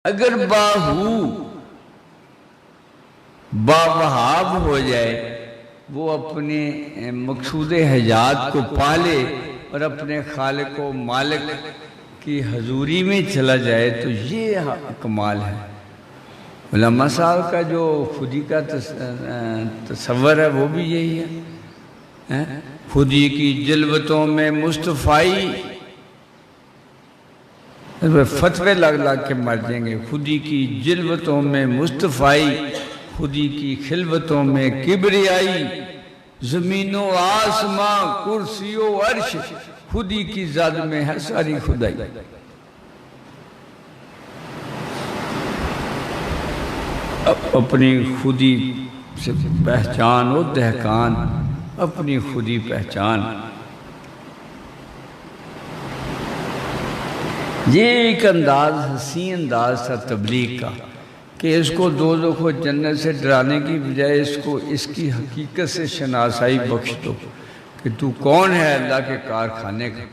اگر باہو باوہاب ہو جائے، وہ اپنے مقصود حیات کو پالے اور اپنے خالق و مالک کی حضوری میں چلا جائے تو یہ کمال ہے۔ علماء صاحب کا جو خودی کا تصور ہے وہ بھی یہی ہے، خودی کی جلوتوں میں مصطفی، فتوے لگ کے مر جائیں گے۔ خودی کی جلوتوں میں مصطفی، خودی کی خلوتوں میں کبریائی، زمین و آسمان کرسی و عرش، خودی کی ذات میں ہے ساری خدائی۔ اپنی خودی سے پہچان و دہقان، اپنی خودی پہچان۔ یہ ایک انداز، حسین انداز تھا تبلیغ کا، کہ اس کو دوزخ و جنت سے ڈرانے کی بجائے اس کو اس کی حقیقت سے شناسائی بخش دو کہ تو کون ہے اللہ کے کارخانے کا۔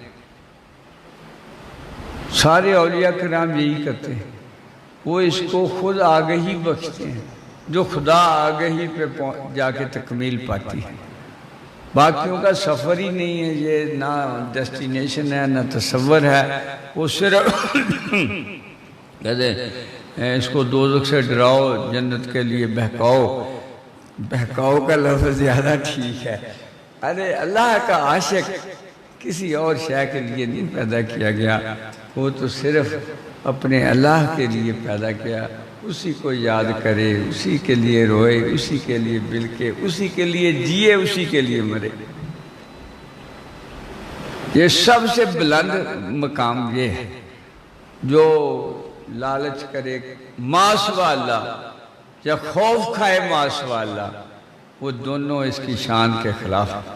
سارے اولیاء کرام یہی کرتے ہیں، وہ اس کو خود آگہی بخشتے ہیں، جو خدا آگہی پہ جا کے تکمیل پاتی ہے۔ باقیوں کا سفر ہی نہیں ہے، یہ نہ ڈیسٹینیشن ہے نہ تصور ہے، وہ صرف کہتے ہیں اس کو دوزخ سے ڈراؤ، جنت کے لیے بہکاؤ۔ بہکاؤ کا لفظ زیادہ ٹھیک ہے۔ ارے اللہ کا عاشق کسی اور شے کے لیے نہیں پیدا کیا گیا، وہ تو صرف اپنے اللہ کے لیے پیدا کیا، اسی کو یاد کرے، اسی کے لیے روئے، اسی کے لیے بلکے، اسی کے لیے جیے، اسی کے لیے مرے۔ یہ سب سے بلند مقام یہ ہے، جو لالچ کرے ما سوا اللہ یا خوف کھائے ما سوا اللہ، وہ دونوں اس کی شان کے خلاف ہیں۔